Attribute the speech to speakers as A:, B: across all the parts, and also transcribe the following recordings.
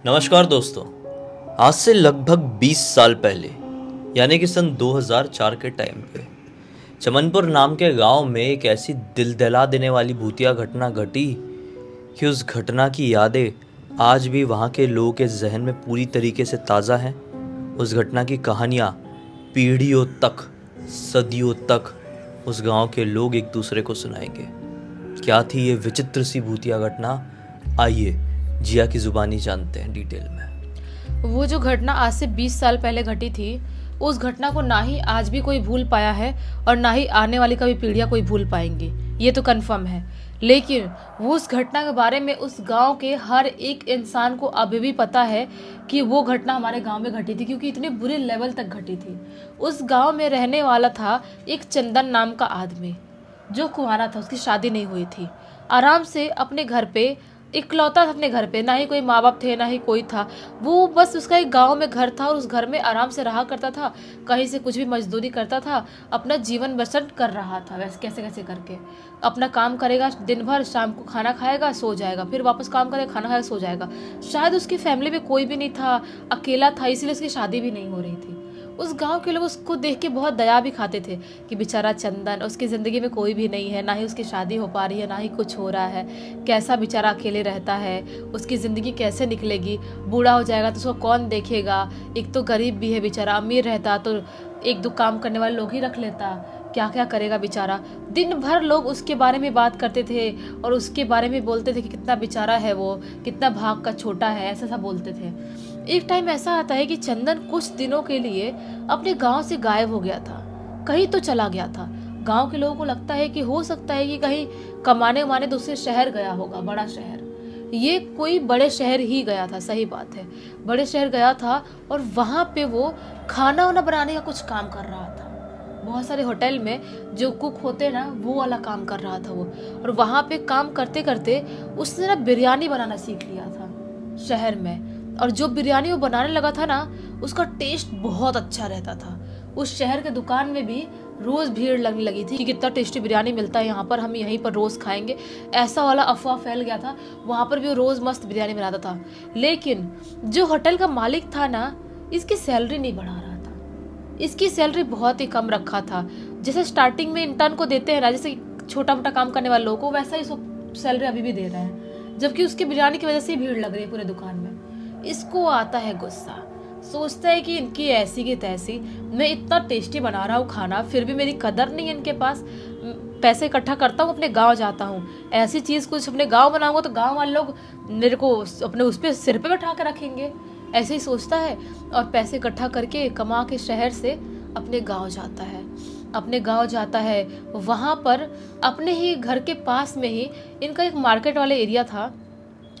A: नमस्कार दोस्तों। आज से लगभग 20 साल पहले यानी कि सन 2004 के टाइम पे चमनपुर नाम के गांव में एक ऐसी दिल दहला देने वाली भूतिया घटना घटी कि उस घटना की यादें आज भी वहां के लोगों के जहन में पूरी तरीके से ताज़ा हैं। उस घटना की कहानियाँ पीढ़ियों तक, सदियों तक उस गांव के लोग एक दूसरे को सुनाएंगे। क्या थी ये विचित्र सी भूतिया घटना? आइए जिया की जुबानी जानते हैं डिटेल में।
B: वो जो घटना आज से 20 साल पहले घटी थी, उस घटना को ना ही आज भी कोई भूल पाया है और ना ही आने वाली कभी पीढ़ियां कोई भूल पाएंगी, ये तो कंफर्म है। लेकिन वो उस घटना के बारे में उस गांव के हर एक इंसान को अभी भी पता है कि वो घटना हमारे गांव में घटी थी, क्योंकि इतने बुरे लेवल तक घटी थी। उस गांव में रहने वाला था एक चंदन नाम का आदमी जो कुंवारा था, उसकी शादी नहीं हुई थी। आराम से अपने घर पे इकलौता था, अपने घर पे ना ही कोई माँ बाप थे ना ही कोई था। वो बस उसका एक गांव में घर था और उस घर में आराम से रहा करता था। कहीं से कुछ भी मजदूरी करता था, अपना जीवन बसर कर रहा था। वैसे कैसे कैसे करके अपना काम करेगा दिन भर, शाम को खाना खाएगा, सो जाएगा, फिर वापस काम करेगा, खाना खाएगा, सो जाएगा। शायद उसकी फैमिली में कोई भी नहीं था, अकेला था, इसलिए उसकी शादी भी नहीं हो रही थी। उस गांव के लोग उसको देख के बहुत दया भी खाते थे कि बेचारा चंदन, उसकी ज़िंदगी में कोई भी नहीं है, ना ही उसकी शादी हो पा रही है, ना ही कुछ हो रहा है। कैसा बेचारा अकेले रहता है, उसकी ज़िंदगी कैसे निकलेगी, बूढ़ा हो जाएगा तो उसको कौन देखेगा। एक तो गरीब भी है बेचारा, अमीर रहता तो एक दो काम करने वाले लोग ही रख लेता, क्या क्या करेगा बेचारा। दिन भर लोग उसके बारे में बात करते थे और उसके बारे में बोलते थे कि कितना बेचारा है वो, कितना भाग का छोटा है, ऐसा सब बोलते थे। एक टाइम ऐसा आता है कि चंदन कुछ दिनों के लिए अपने गांव से गायब हो गया था, कहीं तो चला गया था। गांव के लोगों को लगता है कि हो सकता है कि कहीं कमाने उमाने दूसरे शहर गया होगा, बड़ा शहर। ये कोई बड़े शहर ही गया था, सही बात है, बड़े शहर गया था और वहाँ पे वो खाना वाना बनाने का कुछ काम कर रहा था। बहुत सारे होटल में जो कुक होते हैं ना, वो वाला काम कर रहा था वो। और वहाँ पे काम करते करते उसने ना बिरयानी बनाना सीख लिया था शहर में। और जो बिरयानी वो बनाने लगा था ना, उसका टेस्ट बहुत अच्छा रहता था। उस शहर के दुकान में भी रोज़ भीड़ लगने लगी थी कि कितना टेस्टी बिरयानी मिलता है यहाँ पर, हम यहीं पर रोज़ खाएंगे, ऐसा वाला अफवाह फैल गया था। वहाँ पर भी वो रोज़ मस्त बिरयानी बनाता था। लेकिन जो होटल का मालिक था ना, इसकी सैलरी नहीं बढ़ा रहा था, इसकी सैलरी बहुत ही कम रखा था। जैसे स्टार्टिंग में इंटर्न को देते हैं ना, जैसे छोटा मोटा काम करने वाले लोगों को, वैसा ही सैलरी अभी भी दे रहे हैं, जबकि उसकी बिरयानी की वजह से ही भीड़ लग रही है पूरे दुकान में। इसको आता है गुस्सा, सोचता है कि इनकी ऐसी की तैसी, मैं इतना टेस्टी बना रहा हूँ खाना, फिर भी मेरी कदर नहीं है इनके पास। पैसे इकट्ठा करता हूँ, अपने गांव जाता हूँ, ऐसी चीज़ कुछ अपने गांव बनाऊंगा तो गांव वाले लोग मेरे को अपने उस पर सिर पे बैठा कर रखेंगे। ऐसे ही सोचता है और पैसे इकट्ठा करके कमा के शहर से अपने गाँव जाता है। अपने गाँव जाता है, वहाँ पर अपने ही घर के पास में ही इनका एक मार्केट वाले एरिया था।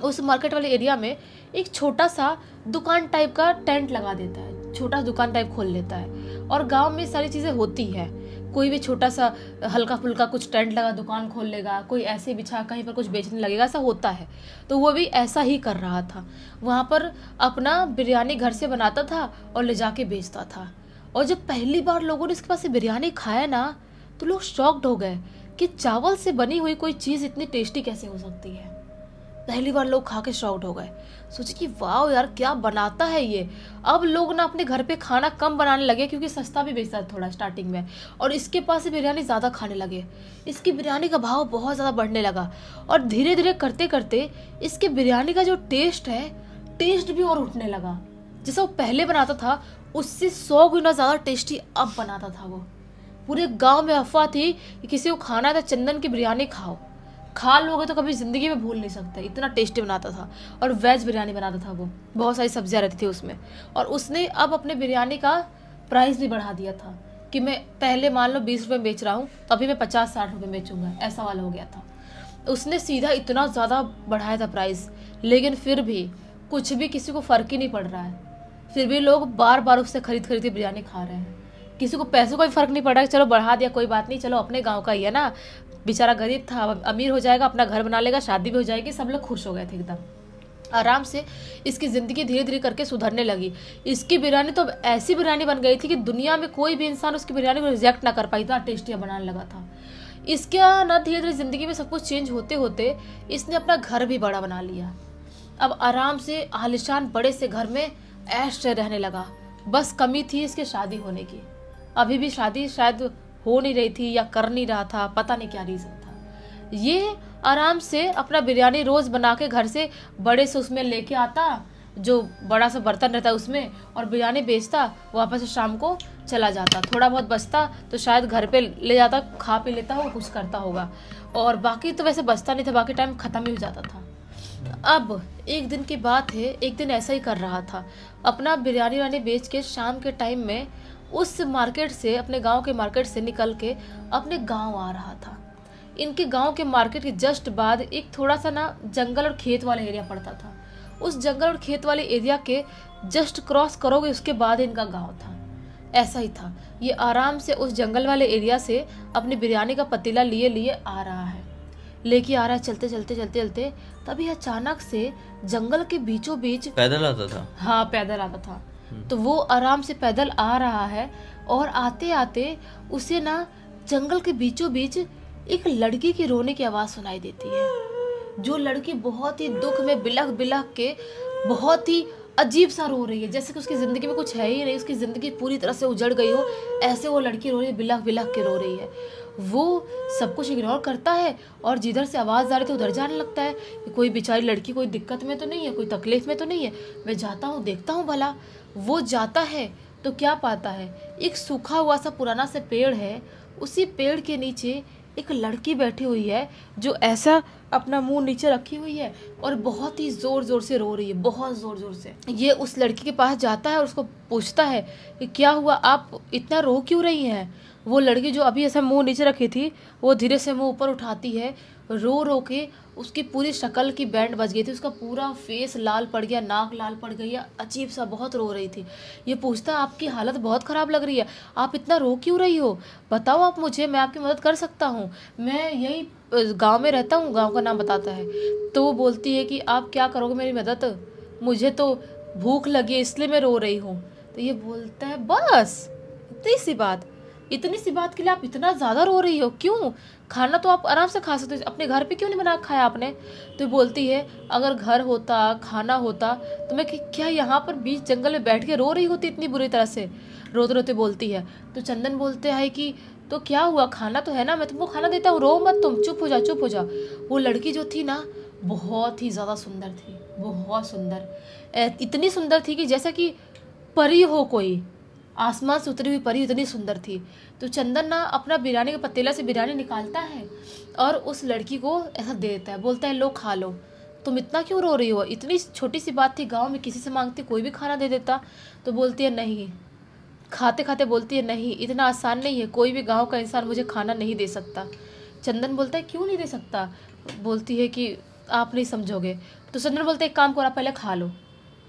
B: उस मार्केट वाले एरिया में एक छोटा सा दुकान टाइप का टेंट लगा देता है, छोटा दुकान टाइप खोल लेता है। और गांव में सारी चीज़ें होती है, कोई भी छोटा सा हल्का फुल्का कुछ टेंट लगा दुकान खोल लेगा, कोई ऐसे बिछा कहीं पर कुछ बेचने लगेगा, ऐसा होता है। तो वो भी ऐसा ही कर रहा था, वहाँ पर अपना बिरयानी घर से बनाता था और ले जाके बेचता था। और जब पहली बार लोगों ने इसके पास से बिरयानी खाया ना, तो लोग शॉक्ड हो गए कि चावल से बनी हुई कोई चीज़ इतनी टेस्टी कैसे हो सकती है। पहली बार लोग खा के शॉक्ड हो गए, सोचे कि वाह यार क्या बनाता है ये। अब लोग ना अपने घर पे खाना कम बनाने लगे, क्योंकि सस्ता भी बेचता है थोड़ा स्टार्टिंग में, और इसके पास से बिरयानी ज़्यादा खाने लगे। इसकी बिरयानी का भाव बहुत ज़्यादा बढ़ने लगा और धीरे धीरे करते करते इसके बिरयानी का जो टेस्ट है, टेस्ट भी और उठने लगा। जैसा वो पहले बनाता था उससे 100 गुना ज़्यादा टेस्टी अब बनाता था वो। पूरे गाँव में अफवाह थी कि किसी को खाना है तो चंदन की बिरयानी खाओ, खा लोगे तो कभी ज़िंदगी में भूल नहीं सकते, इतना टेस्टी बनाता था। और वेज बिरयानी बनाता था वो, बहुत सारी सब्जियां रहती थी उसमें। और उसने अब अपने बिरयानी का प्राइस भी बढ़ा दिया था कि मैं पहले मान लो 20 रुपये में बेच रहा हूँ, तो अभी मैं 50-60 रुपये में बेचूंगा, ऐसा वाला हो गया था। उसने सीधा इतना ज़्यादा बढ़ाया था प्राइस, लेकिन फिर भी कुछ भी किसी को फ़र्क ही नहीं पड़ रहा है। फिर भी लोग बार बार उससे खरीद के बिरयानी खा रहे हैं। किसी को पैसों का भी फ़र्क नहीं पड़ रहा है, चलो बढ़ा दिया कोई बात नहीं, चलो अपने गाँव का ही है ना, बेचारा गरीब था, अमीर हो जाएगा, अपना घर बना लेगा, शादी भी हो जाएगी। सब लोग खुश हो गए थे एकदम आराम से। इसकी ज़िंदगी धीरे धीरे करके सुधरने लगी। इसकी बिरयानी तो ऐसी बिरयानी बन गई थी कि दुनिया में कोई भी इंसान उसकी बिरयानी को रिजेक्ट ना कर पाई, इतना टेस्टी बनाने लगा था। इसका ना धीरे धीरे ज़िंदगी में सब कुछ चेंज होते होते इसने अपना घर भी बड़ा बना लिया। अब आराम से आलिशान बड़े से घर में ऐश से रहने लगा। बस कमी थी इसके शादी होने की। अभी भी शादी शायद हो नहीं रही थी या कर नहीं रहा था, पता नहीं क्या रीज़न था। ये आराम से अपना बिरयानी रोज़ बना के घर से बड़े से उसमें लेके आता, जो बड़ा सा बर्तन रहता है उसमें, और बिरयानी बेचता, वापस से शाम को चला जाता। थोड़ा बहुत बचता तो शायद घर पे ले जाता, खा पी लेता होगा, कुछ करता होगा, और बाकी तो वैसे बचता नहीं था, बाकी टाइम ख़त्म ही हो जाता था। अब एक दिन की बात है, एक दिन ऐसा ही कर रहा था। अपना बिरयानी वानी बेच के शाम के टाइम में उस मार्केट से, अपने गांव के मार्केट से निकल के अपने गांव आ रहा था। इनके गांव के मार्केट के जस्ट बाद एक थोड़ा सा ना जंगल और खेत वाला एरिया पड़ता था। उस जंगल और खेत वाले एरिया के जस्ट क्रॉस करोगे उसके बाद इनका गांव था। ऐसा ही था, ये आराम से उस जंगल वाले एरिया से अपनी बिरयानी का पतीला लिए लिए आ रहा है, लेके आ रहा है, चलते चलते चलते चलते। तभी अचानक से जंगल के बीचों बीच
A: पैदल आता था।
B: हाँ, पैदल आता था। तो वो आराम से पैदल आ रहा है, और आते आते उसे ना जंगल के बीचों बीच एक लड़की की रोने की आवाज़ सुनाई देती है। जो लड़की बहुत ही दुख में बिलख बिलख के बहुत ही अजीब सा रो रही है, जैसे कि उसकी ज़िंदगी में कुछ है ही नहीं, उसकी ज़िंदगी पूरी तरह से उजड़ गई हो, ऐसे वो लड़की रो रही है, बिलख बिलख के रो रही है। वो सब कुछ इग्नोर करता है और जिधर से आवाज़ आ रही थी उधर जाने लगता है कि कोई बेचारी लड़की कोई दिक्कत में तो नहीं है, कोई तकलीफ़ में तो नहीं है, मैं जाता हूँ देखता हूँ भला। वो जाता है तो क्या पाता है, एक सूखा हुआ सा पुराना सा पेड़ है, उसी पेड़ के नीचे एक लड़की बैठी हुई है, जो ऐसा अपना मुंह नीचे रखी हुई है और बहुत ही ज़ोर ज़ोर से रो रही है, बहुत ज़ोर ज़ोर से। ये उस लड़की के पास जाता है और उसको पूछता है कि क्या हुआ, आप इतना रो क्यों रही हैं। वो लड़की जो अभी ऐसा मुंह नीचे रखी थी, वो धीरे से मुंह ऊपर उठाती है, रो रो के उसकी पूरी शक्ल की बैंड बज गई थी, उसका पूरा फेस लाल पड़ गया, नाक लाल पड़ गई है, अजीब सा बहुत रो रही थी। ये पूछता, आपकी हालत बहुत ख़राब लग रही है, आप इतना रो क्यों रही हो, बताओ आप मुझे, मैं आपकी मदद कर सकता हूँ, मैं यही गांव में रहता हूँ। गांव का नाम बताता है। तो वो बोलती है कि आप क्या करोगे मेरी मदद, मुझे तो भूख लगी है इसलिए मैं रो रही हूँ। तो ये बोलता है, बस इतनी सी बात के लिए आप इतना ज़्यादा रो रही हो, क्यों, खाना तो आप आराम से खा सकते हो, अपने घर पे क्यों नहीं बना खाया आपने। तो बोलती है, अगर घर होता, खाना होता, तो मैं क्या यहाँ पर बीच जंगल में बैठ के रो रही होती इतनी बुरी तरह से। रोते रोते बोलती है। तो चंदन बोलते हैं कि तो क्या हुआ, खाना तो है ना, मैं तुमको खाना देता हूँ, रो मत तुम, चुप हो जा। वो लड़की जो थी ना, बहुत ही ज़्यादा सुंदर थी, बहुत सुंदर, इतनी सुंदर थी कि जैसा कि परी हो, कोई आसमान से उतरी हुई परी, इतनी सुंदर थी। तो चंदन ना अपना बिरयानी के पतीला से बिरयानी निकालता है और उस लड़की को ऐसा दे देता है, बोलता है, लो खा लो, तुम इतना क्यों रो रही हो, इतनी छोटी सी बात थी, गांव में किसी से मांगती कोई भी खाना दे देता। तो बोलती है नहीं, खाते खाते बोलती है, नहीं, इतना आसान नहीं है, कोई भी गाँव का इंसान मुझे खाना नहीं दे सकता। चंदन बोलता है, क्यों नहीं दे सकता। बोलती है कि आप नहीं समझोगे। तो चंदन बोलता है, एक काम करो, आप पहले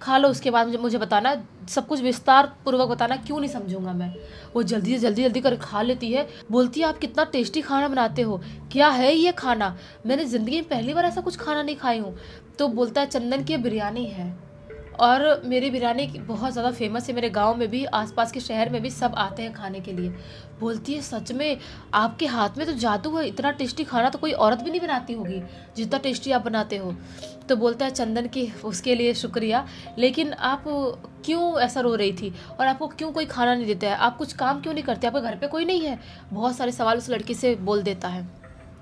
B: खा लो, उसके बाद मुझे बताना, सब कुछ विस्तार पूर्वक बताना, क्यों नहीं समझूंगा मैं। वो जल्दी कर खा लेती है। बोलती है, आप कितना टेस्टी खाना बनाते हो, क्या है ये खाना, मैंने ज़िंदगी में पहली बार ऐसा कुछ खाना नहीं खाई हूँ। तो बोलता है, चंदन की बिरयानी है और मेरी बिरयानी बहुत ज़्यादा फेमस है, मेरे गांव में भी, आसपास के शहर में भी सब आते हैं खाने के लिए। बोलती है, सच में आपके हाथ में तो जादू है, इतना टेस्टी खाना तो कोई औरत भी नहीं बनाती होगी जितना टेस्टी आप बनाते हो। तो बोलता है, चंदन की उसके लिए शुक्रिया, लेकिन आप क्यों ऐसा रो रही थी और आपको क्यों कोई खाना नहीं देता है, आप कुछ काम क्यों नहीं करते, आपके घर पर कोई नहीं है। बहुत सारे सवाल उस लड़की से बोल देता है।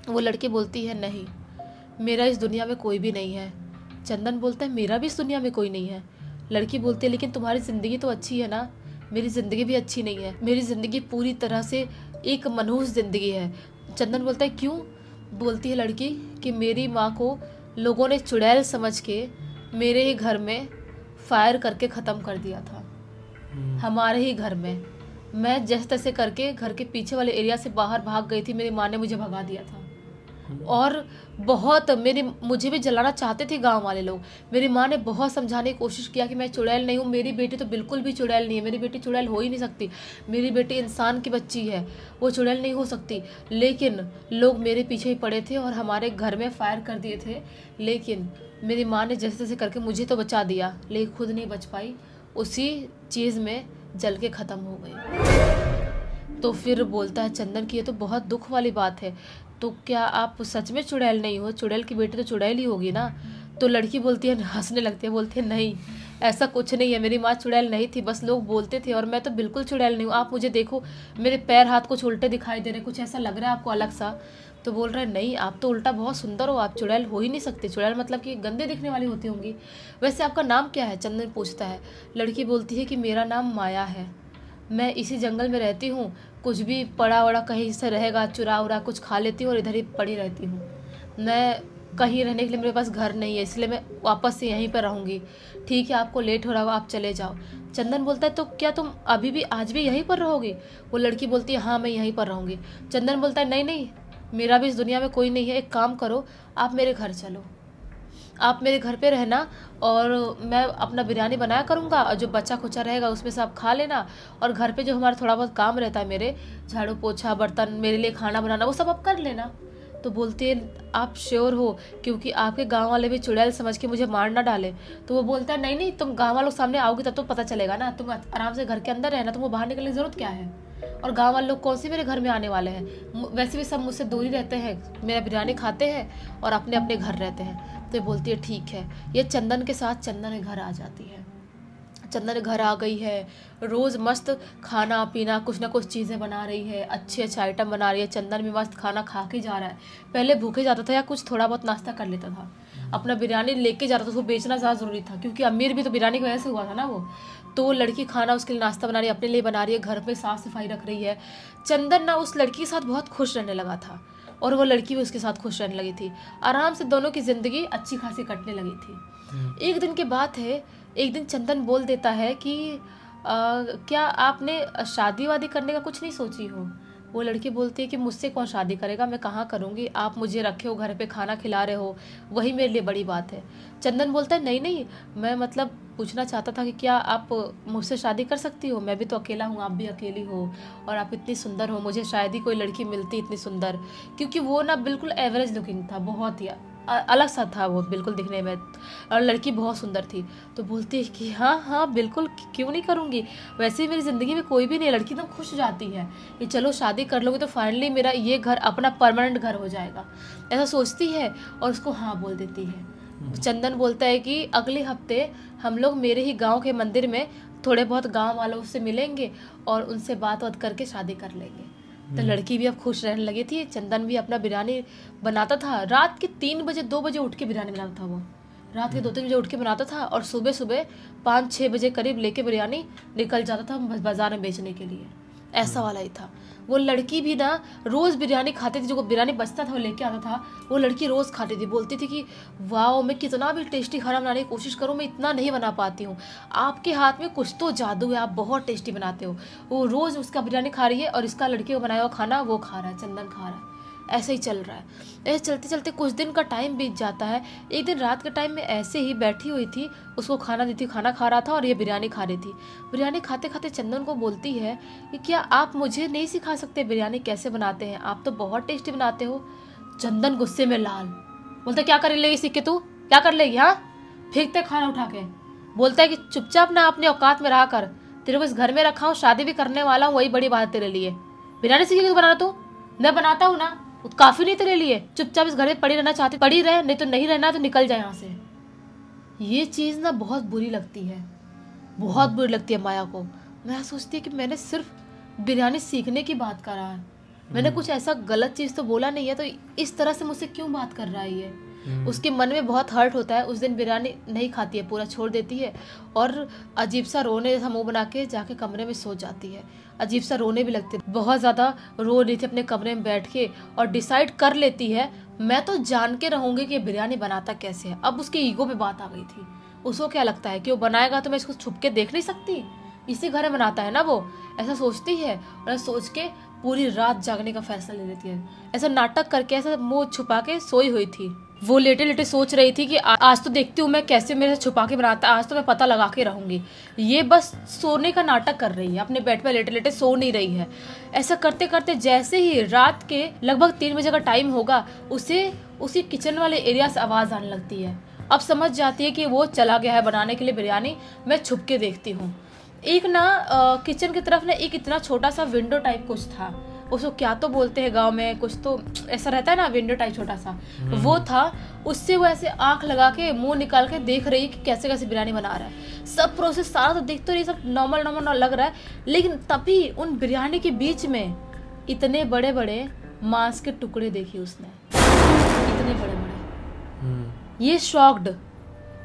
B: वो लड़की बोलती है, नहीं, मेरा इस दुनिया में कोई भी नहीं है। चंदन बोलता है, मेरा भी इस दुनिया में कोई नहीं है। लड़की बोलती है, लेकिन तुम्हारी ज़िंदगी तो अच्छी है ना, मेरी ज़िंदगी भी अच्छी नहीं है, मेरी ज़िंदगी पूरी तरह से एक मनहूस ज़िंदगी है। चंदन बोलता है, क्यों। बोलती है लड़की कि मेरी माँ को लोगों ने चुड़ैल समझ के मेरे ही घर में फायर करके ख़त्म कर दिया था, हमारे ही घर में। मैं जैसे तैसे करके घर के पीछे वाले एरिया से बाहर भाग गई थी, मेरी माँ ने मुझे भगा दिया था। और बहुत मुझे भी जलाना चाहते थे गांव वाले लोग। मेरी माँ ने बहुत समझाने की कोशिश किया कि मैं चुड़ैल नहीं हूँ, मेरी बेटी तो बिल्कुल भी चुड़ैल नहीं है, मेरी बेटी चुड़ैल हो ही नहीं सकती, मेरी बेटी इंसान की बच्ची है, वो चुड़ैल नहीं हो सकती। लेकिन लोग मेरे पीछे ही पड़े थे और हमारे घर में फायर कर दिए थे। लेकिन मेरी माँ ने जैसे तैसे करके मुझे तो बचा दिया, लेकिन खुद नहीं बच पाई, उसी चीज़ में जल के ख़त्म हो गई। तो फिर बोलता है चंदन की, ये तो बहुत दुख वाली बात है, तो क्या आप सच में चुड़ैल नहीं हो, चुड़ैल की बेटी तो चुड़ैल ही होगी ना। तो लड़की बोलती है, हंसने लगती है, बोलती है नहीं ऐसा कुछ नहीं है, मेरी माँ चुड़ैल नहीं थी, बस लोग बोलते थे और मैं तो बिल्कुल चुड़ैल नहीं हूँ। आप मुझे देखो, मेरे पैर हाथ कुछ उल्टे दिखाई दे रहे, कुछ ऐसा लग रहा है आपको अलग सा। तो बोल रहे हैं नहीं, आप तो उल्टा बहुत सुंदर हो, आप चुड़ैल हो ही नहीं सकते। चुड़ैल मतलब कि गंदे दिखने वाली होती होंगी। वैसे आपका नाम क्या है? चंदन पूछता है। लड़की बोलती है कि मेरा नाम माया है, मैं इसी जंगल में रहती हूँ, कुछ भी पड़ा वड़ा कहीं से रहेगा, चुरा उरा कुछ खा लेती हूँ और इधर ही पड़ी रहती हूँ। मैं कहीं रहने के लिए मेरे पास घर नहीं है, इसलिए मैं वापस से यहीं पर रहूँगी। ठीक है, आपको लेट हो रहा हो, आप चले जाओ। चंदन बोलता है तो क्या तुम अभी भी आज भी यहीं पर रहोगे? वो लड़की बोलती है हाँ मैं यहीं पर रहूँगी। चंदन बोलता है नहीं नहीं, मेरा भी इस दुनिया में कोई नहीं है, एक काम करो, आप मेरे घर चलो, आप मेरे घर पे रहना और मैं अपना बिरयानी बनाया करूँगा और जो बचा खुचा रहेगा उसमें से आप खा लेना। और घर पे जो हमारा थोड़ा बहुत काम रहता है, मेरे झाड़ू पोछा बर्तन, मेरे लिए खाना बनाना, वो सब आप कर लेना। तो बोलती है आप श्योर हो? क्योंकि आपके गांव वाले भी चुड़ैल समझ के मुझे मार ना डाले। तो वो बोलता है नहीं नहीं, तुम गांव वालों के सामने आओगी तब तो पता चलेगा ना, तुम आराम से घर के अंदर रहना, तुमको बाहर निकलने की ज़रूरत क्या है? और गांव वाले लोग कौन से मेरे घर में आने वाले हैं? वैसे भी सब मुझसे दूर ही रहते हैं, मेरा बिरयानी खाते हैं और अपने अपने घर रहते हैं। तो बोलती है ठीक है। ये चंदन के साथ चंदन के घर आ जाती है। चंदन घर आ गई है, रोज़ मस्त खाना पीना कुछ ना कुछ चीज़ें बना रही है, अच्छे अच्छे आइटम बना रही है। चंदन भी मस्त खाना खा के जा रहा है। पहले भूखे जाता था या कुछ थोड़ा बहुत नाश्ता कर लेता था, अपना बिरयानी लेके जाता था, उसको बेचना ज़्यादा ज़रूरी था क्योंकि अमीर भी तो बिरयानी की वजह से हुआ था ना वो। तो लड़की खाना उसके लिए नाश्ता बना रही है, अपने लिए बना रही है, घर पे साफ़ सफाई रख रही है। चंदन ना उस लड़की के साथ बहुत खुश रहने लगा था और वो लड़की भी उसके साथ खुश रहने लगी थी। आराम से दोनों की ज़िंदगी अच्छी खासी कटने लगी थी। एक दिन की बात है, एक दिन चंदन बोल देता है कि क्या आपने शादी वादी करने का कुछ नहीं सोची हो? वो लड़की बोलती है कि मुझसे कौन शादी करेगा, मैं कहाँ करूँगी, आप मुझे रखे हो घर पे, खाना खिला रहे हो, वही मेरे लिए बड़ी बात है। चंदन बोलता है नहीं नहीं, मैं मतलब पूछना चाहता था कि क्या आप मुझसे शादी कर सकती हो? मैं भी तो अकेला हूँ, आप भी अकेली हो और आप इतनी सुंदर हो, मुझे शायद ही कोई लड़की मिलती इतनी सुंदर। क्योंकि वो ना बिल्कुल एवरेज लुकिंग था, बहुत ही अलग सा था वो बिल्कुल दिखने में, और लड़की बहुत सुंदर थी। तो बोलती है कि हाँ हाँ बिल्कुल, क्यों नहीं करूँगी, वैसे ही मेरी ज़िंदगी में कोई भी नहीं। लड़की एकदम खुश हो जाती है कि चलो शादी कर लोगे तो फाइनली मेरा ये घर अपना परमानेंट घर हो जाएगा, ऐसा सोचती है और उसको हाँ बोल देती है। चंदन बोलता है कि अगले हफ्ते हम लोग मेरे ही गाँव के मंदिर में थोड़े बहुत गाँव वालों से मिलेंगे और उनसे बात बात करके शादी कर लेंगे। तो लड़की भी अब खुश रहने लगी थी। चंदन भी अपना बिरयानी बनाता था, रात के 3 बजे 2 बजे उठ के बिरयानी बनाता था। वो रात के 2-3 बजे उठ के बनाता था और सुबह सुबह 5-6 बजे करीब लेके बिरयानी निकल जाता था बाजार में बेचने के लिए। ऐसा वाला ही था। वो लड़की भी ना रोज़ बिरयानी खाती थी, जो बिरयानी बचता था वो लेके आता था, वो लड़की रोज़ खाती थी। बोलती थी कि वाह, मैं कितना भी टेस्टी खाना बनाने की कोशिश करूँ, मैं इतना नहीं बना पाती हूँ, आपके हाथ में कुछ तो जादू है, आप बहुत टेस्टी बनाते हो। वो रोज़ उसका बिरयानी खा रही है और इसका लड़की को बनाया हुआ खाना वो खा रहा है, चंदन खा रहा है। ऐसे ही चल रहा है। ऐसे चलते चलते कुछ दिन का टाइम बीत जाता है। एक दिन रात के टाइम में ऐसे ही बैठी हुई थी, उसको खाना दी थी, खाना खा रहा था और ये बिरयानी खा रही थी। बिरयानी खाते खाते चंदन को बोलती है कि क्या आप मुझे नहीं सिखा सकते बिरयानी कैसे बनाते हैं, आप तो बहुत टेस्टी बनाते हो। चंदन गुस्से में लाल, बोलता क्या कर लेगी सीख के, तू क्या कर लेगी, हाँ? फेंकते खाना उठा के। बोलता है कि चुपचाप ना अपने औकात में रहा कर, तेरे को इस घर में रखा हूँ, शादी भी करने वाला हूँ, वही बड़ी बात तेरे लिए। बिरयानी सीखेगी तो बनाना, तू मैं बनाता हूँ ना, काफी नहीं तेरे लिए, चुपचाप इस घर में पड़ी रहना चाहती पड़ी रहे, नहीं तो नहीं रहना तो निकल जाए यहाँ से। ये चीज़ ना बहुत बुरी लगती है, बहुत बुरी लगती है माया को। मैं सोचती है कि मैंने सिर्फ बिरयानी सीखने की बात करा है, मैंने कुछ ऐसा गलत चीज़ तो बोला नहीं है, तो इस तरह से मुझसे क्यों बात कर रहा है ये। उसके मन में बहुत हर्ट होता है। उस दिन बिरयानी नहीं खाती है, पूरा छोड़ देती है और अजीब सा रोने जैसा मुँह बना के जाके कमरे में सो जाती है। अजीब सा रोने भी लगती है, बहुत ज़्यादा रो रही थी अपने कमरे में बैठ के, और डिसाइड कर लेती है मैं तो जान के रहूँगी कि बिरयानी बनाता कैसे है। अब उसके ईगो पे बात आ गई थी। उसको क्या लगता है कि वो बनाएगा तो मैं इसको छुप के देख नहीं सकती, इसी घर में बनाता है ना वो, ऐसा सोचती है। और सोच के पूरी रात जागने का फैसला ले लेती है। ऐसा नाटक करके ऐसा मुँह छुपा के सोई हुई थी। वो लेटे लेटे सोच रही थी कि आज तो देखती हूँ मैं कैसे मेरे से छुपा के बनाता है, आज तो मैं पता लगा के रहूँगी। ये बस सोने का नाटक कर रही है, अपने बेड पे लेटे लेटे सो नहीं रही है। ऐसा करते करते जैसे ही रात के लगभग 3 बजे का टाइम होगा, उसे उसी किचन वाले एरिया से आवाज़ आने लगती है। अब समझ जाती है कि वो चला गया है बनाने के लिए बिरयानी, मैं छुप के देखती हूँ। एक ना किचन की तरफ ना एक इतना छोटा सा विंडो टाइप कुछ था, उसको क्या तो बोलते हैं गांव में, कुछ तो ऐसा रहता है ना, विंडो टाइप छोटा सा, वो था। उससे वो ऐसे आंख लगा के मुंह निकाल के देख रही है कि कैसे कैसे बिरयानी बना रहा है। सब प्रोसेस सारा तो देख तो रही, सब नॉर्मल नॉर्मल लग रहा है, लेकिन तभी उन बिरयानी के बीच में इतने बड़े बड़े मांस के टुकड़े देखे उसने, इतने बड़े बड़े। ये शॉक्ड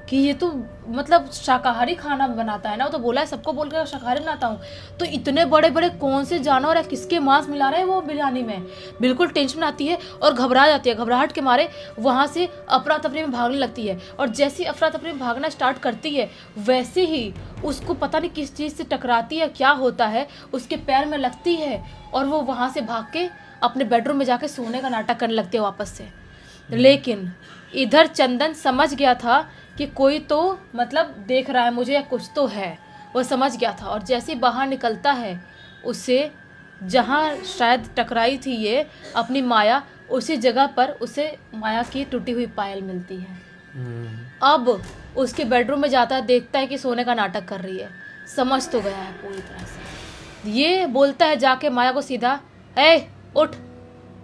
B: कि ये तो मतलब शाकाहारी खाना बनाता है ना, वो तो बोला है सबको बोल कर शाकाहारी बनाता हूँ, तो इतने बड़े बड़े कौन से जानवर है, किसके मांस मिला रहे हैं वो बिरयानी में। बिल्कुल टेंशन आती है और घबरा जाती है, घबराहट के मारे वहाँ से अफरा तफरी में भागने लगती है। और जैसे ही अफरा तफरी में भागना स्टार्ट करती है, वैसे ही उसको पता नहीं किस चीज़ से टकराती है, क्या होता है, उसके पैर में लगती है और वो वहाँ से भाग के अपने बेडरूम में जाके सोने का नाटक करने लगती है वापस से। लेकिन इधर चंदन समझ गया था कि कोई तो मतलब देख रहा है मुझे या कुछ तो है, वो समझ गया था। और जैसे ही बाहर निकलता है, उसे जहाँ शायद टकराई थी ये अपनी माया, उसी जगह पर उसे माया की टूटी हुई पायल मिलती है। अब उसके बेडरूम में जाता है, देखता है कि सोने का नाटक कर रही है, समझ तो गया है पूरी तरह से। ये बोलता है जाके माया को सीधा, ए उठ,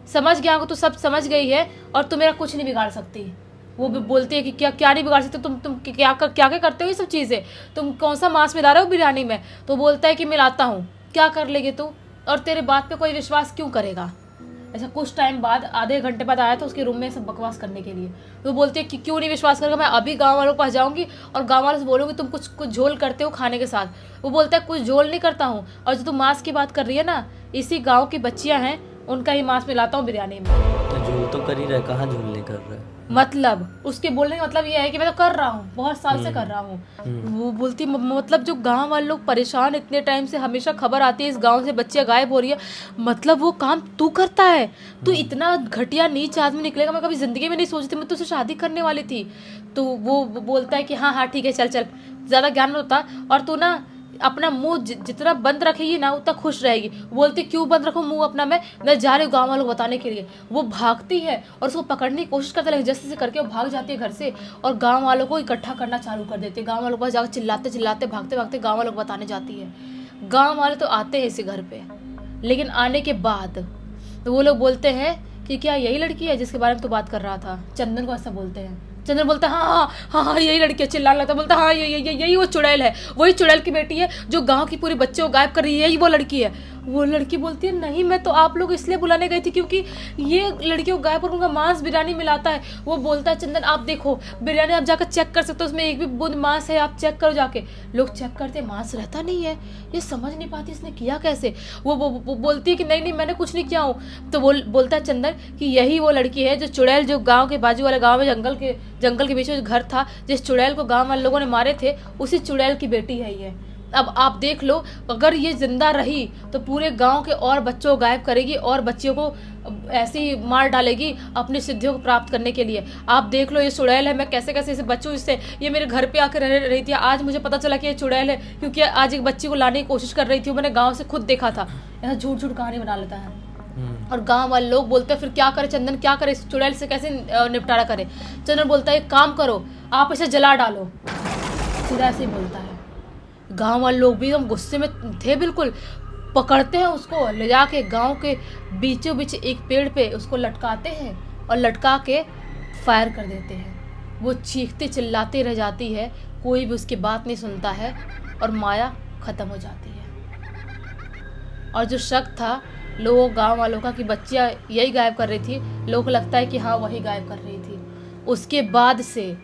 B: समझ गया को, तू सब समझ गई है और तू मेरा कुछ नहीं बिगाड़ सकती। वो भी बोलती है कि क्या क्या नहीं बिगाड़ सकते, तुम क्या करते हो ये सब चीज़ें, तुम कौन सा मांस मिला रहे हो बिरयानी में। तो बोलता है कि मिलाता हूँ, क्या कर लेगी तू, और तेरे बात पे कोई विश्वास क्यों करेगा। ऐसा कुछ टाइम बाद, आधे घंटे बाद आया था उसके रूम में सब बकवास करने के लिए। वो बोलती है कि क्यों नहीं विश्वास करेगा, मैं अभी गाँव वालों के पास जाऊँगी और गाँव वालों से बोलूँगी तुम कुछ झोल करते हो खाने के साथ। वो बोलता है कुछ झोल नहीं करता हूँ, और जो तुम मांस की बात कर रही है ना, इसी गाँव की बच्चियाँ हैं, उनका ही मांस मिलाता हूँ बिरयानी में।
A: तो झोल तो कर ही रहा है, कहाँ झोल नहीं कर रहा है।
B: मतलब उसके बोलने का मतलब ये है कि मैं तो कर रहा हूँ, बहुत साल से कर रहा हूँ। वो बोलती मतलब जो गांव वाले लोग परेशान इतने टाइम से, हमेशा खबर आती है इस गांव से बच्चियाँ गायब हो रही है, मतलब वो काम तू करता है, तू इतना घटिया नीच आदमी निकलेगा, मैं कभी जिंदगी में नहीं सोची थी, मैं तुझसे शादी करने वाली थी। तो वो बोलता है कि हाँ हाँ ठीक है, चल चल, ज़्यादा ज्ञान मत होता, और तू ना अपना मुंह जितना बंद रखेगी ना उतना खुश रहेगी। बोलती क्यों बंद रखूँ मुंह अपना, मैं जा रही हूँ गाँव वालों को बताने के लिए। वो भागती है और उसको पकड़ने की कोशिश करते, लेकिन जैसे करके वो भाग जाती है घर से और गाँव वालों को इकट्ठा करना चालू कर देती है। गाँव वालों के पास जाकर चिल्लाते चिल्लाते भागते भागते गाँव वालों को बताने जाती है। गाँव वाले तो आते हैं इसी घर पर, लेकिन आने के बाद तो वो लोग बोलते हैं कि क्या यही लड़की है जिसके बारे में तो बात कर रहा था। चंदन को ऐसा बोलते हैं। चंदन बोलता है हाँ हाँ हाँ यही लड़की है, चिल्लाने लगता, बोलता हाँ यही वो चुड़ैल है, वही चुड़ैल की बेटी है जो गांव की पूरी बच्चे को गायब कर रही है, यही वो लड़की है। वो लड़की बोलती है नहीं, मैं तो आप लोग इसलिए बुलाने गई थी क्योंकि ये लड़कियों को गायब कर उनका मांस बिरयानी मिलाता है। वो बोलता है चंदन आप देखो बिरयानी, आप जाकर चेक कर सकते हो, उसमें एक भी बूंद मांस है, आप चेक करो जाके। लोग चेक करते, मांस रहता नहीं है। ये समझ नहीं पाती इसने किया कैसे। वो बोलती है कि नहीं मैंने कुछ नहीं किया हूँ। तो बोलता है चंदन कि यही वो लड़की है जो चुड़ैल, जो गाँव के बाजू वाले गाँव में जंगल के बीच में घर था, जिस चुड़ैल को गाँव वाले लोगों ने मारे थे, उसी चुड़ैल की बेटी है ये। अब आप देख लो, अगर ये जिंदा रही तो पूरे गांव के और बच्चों को गायब करेगी और बच्चियों को ऐसे ही मार डालेगी अपनी सिद्धियों को प्राप्त करने के लिए। आप देख लो ये चुड़ैल है, मैं कैसे कैसे इसे बच्चों इससे, ये मेरे घर पे आकर रह रही थी, आज मुझे पता चला कि ये चुड़ैल है क्योंकि आज एक बच्ची को लाने की कोशिश कर रही थी, मैंने गाँव से खुद देखा था। ऐसा झूठ झूठ कहानी बना लेता है। और गांव वाले लोग बोलते हैं फिर क्या करे चंदन, क्या करे इस चुड़ैल से, कैसे निपटारा करे। चंदन बोलता है एक काम करो, आप इसे जला डालो, सीधा ऐसे ही बोलता है। गांव वाले लोग भी एकदम गुस्से में थे बिल्कुल, पकड़ते हैं उसको, ले जाके गांव के बीचों बीच एक पेड़ पे उसको लटकाते हैं और लटका के फायर कर देते हैं। वो चीखते चिल्लाते रह जाती है, कोई भी उसकी बात नहीं सुनता है और माया ख़त्म हो जाती है। और जो शक था लोगों गांव वालों का कि बच्चियाँ यही गायब कर रही थी, लोगों को लगता है कि हाँ वही गायब कर रही थी। उसके बाद से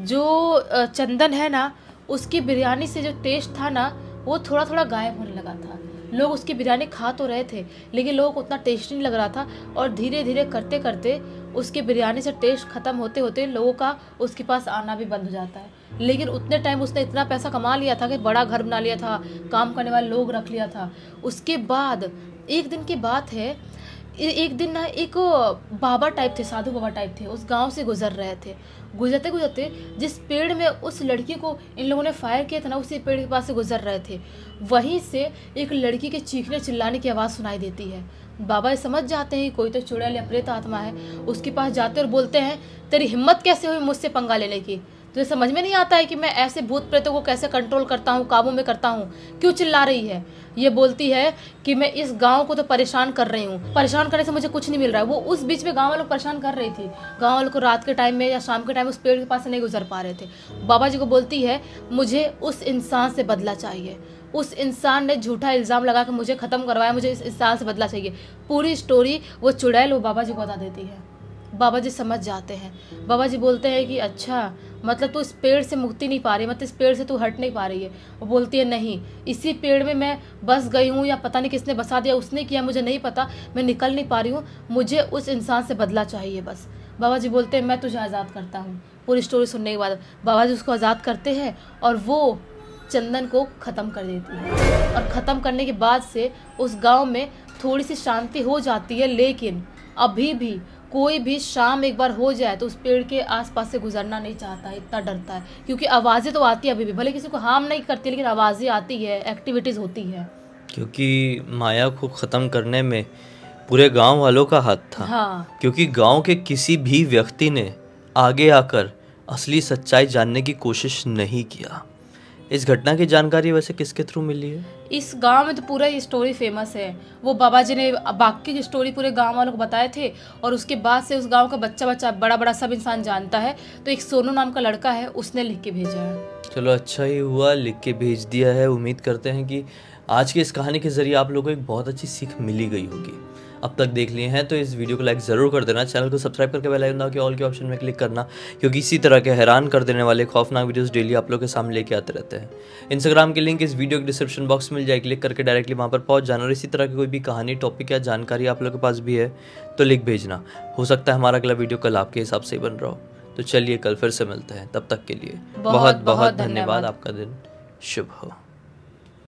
B: जो चंदन है ना, उसकी बिरयानी से जो टेस्ट था ना वो थोड़ा थोड़ा गायब होने लगा था। लोग उसकी बिरयानी खा तो रहे थे लेकिन लोगों को उतना टेस्ट नहीं लग रहा था, और धीरे धीरे करते करते उसकी बिरयानी से टेस्ट ख़त्म होते होते लोगों का उसके पास आना भी बंद हो जाता है। लेकिन उतने टाइम उसने इतना पैसा कमा लिया था कि बड़ा घर बना लिया था, काम करने वाले लोग रख लिया था। उसके बाद एक दिन की बात है, एक दिन ना एक बाबा टाइप थे, साधु बाबा टाइप थे, उस गांव से गुजर रहे थे। गुजरते गुजरते जिस पेड़ में उस लड़की को इन लोगों ने फायर किया था ना, उसी पेड़ के पास से गुजर रहे थे। वहीं से एक लड़की के चीखने चिल्लाने की आवाज़ सुनाई देती है। बाबा समझ जाते हैं कोई तो चुड़ैल या प्रेत आत्मा है। उसके पास जाते और बोलते हैं तेरी हिम्मत कैसे हुई मुझसे पंगा लेने की, तुझे समझ में नहीं आता है कि मैं ऐसे भूत प्रेतों को कैसे कंट्रोल करता हूँ, काबू में करता हूँ? क्यों चिल्ला रही है? ये बोलती है कि मैं इस गांव को तो परेशान कर रही हूँ, परेशान करने से मुझे कुछ नहीं मिल रहा है। वो उस बीच में गांव वालों को परेशान कर रही थी। गांव वालों को रात के टाइम में या शाम के टाइम उस पेड़ के पास से नहीं गुजर पा रहे थे। बाबा जी को बोलती है मुझे उस इंसान से बदला चाहिए, उस इंसान ने झूठा इल्ज़ाम लगा के मुझे ख़त्म करवाया, मुझे इस इंसान से बदला चाहिए। पूरी स्टोरी वो चुड़ैल वो बाबा जी को बता देती है। बाबा जी समझ जाते हैं। बाबा जी बोलते हैं कि अच्छा, मतलब तू इस पेड़ से मुक्ति नहीं पा रही, मतलब इस पेड़ से तू हट नहीं पा रही है। वो बोलती है नहीं, इसी पेड़ में मैं बस गई हूँ, या पता नहीं किसने बसा दिया, उसने किया, मुझे नहीं पता, मैं निकल नहीं पा रही हूँ, मुझे उस इंसान से बदला चाहिए बस। बाबा जी बोलते हैं मैं तुझे आज़ाद करता हूँ। पूरी स्टोरी सुनने के बाद बाबा जी उसको आज़ाद करते हैं और वो चंदन को ख़त्म कर देती है। और ख़त्म करने के बाद से उस गांव में थोड़ी सी शांति हो जाती है, लेकिन अभी भी कोई भी शाम एक बार हो जाए तो उस पेड़ के आसपास से गुजरना नहीं चाहता है, इतना डरता है। क्योंकि आवाज़ें तो आती है अभी भी, भले किसी को हार्म नहीं करती, लेकिन आवाज़ें आती है, एक्टिविटीज़ होती है।
A: क्योंकि माया को ख़त्म करने में पूरे गांव वालों का हाथ था।
B: हाँ,
A: क्योंकि गांव के किसी भी व्यक्ति ने आगे आकर असली सच्चाई जानने की कोशिश नहीं किया। इस घटना की जानकारी वैसे किसके थ्रू मिली है?
B: इस गांव में तो पूरा ये स्टोरी फेमस है। वो बाबा जी ने बाकी की स्टोरी पूरे गांव वालों को बताए थे, और उसके बाद से उस गांव का बच्चा बड़ा बड़ा सब इंसान जानता है। तो एक सोनू नाम का लड़का है, उसने लिख के भेजा है।
A: चलो अच्छा ही हुआ लिख के भेज दिया है। उम्मीद करते हैं कि आज की इस कहानी के ज़रिए आप लोगों को एक बहुत अच्छी सीख मिली गई होगी। अब तक देख लिए हैं तो इस वीडियो को लाइक ज़रूर कर देना, चैनल को सब्सक्राइब करके बेल आइकन दबा के ऑल के ऑप्शन में क्लिक करना, क्योंकि इसी तरह के हैरान कर देने वाले खौफनाक वीडियोस डेली आप लोगों के सामने लेके आते रहते हैं। इंस्टाग्राम की लिंक इस वीडियो के डिस्क्रिप्शन बॉक्स में मिल जाए, क्लिक करके डायरेक्टली वहाँ पर पहुँच जाना। और इसी तरह की कोई भी कहानी, टॉपिक या जानकारी आप लोगों के पास भी है तो लिख भेजना। हो सकता है हमारा अगला वीडियो कल आपके हिसाब से ही बन रहा हो। तो चलिए कल फिर से मिलते हैं, तब तक के लिए बहुत बहुत धन्यवाद। आपका दिन शुभ हो।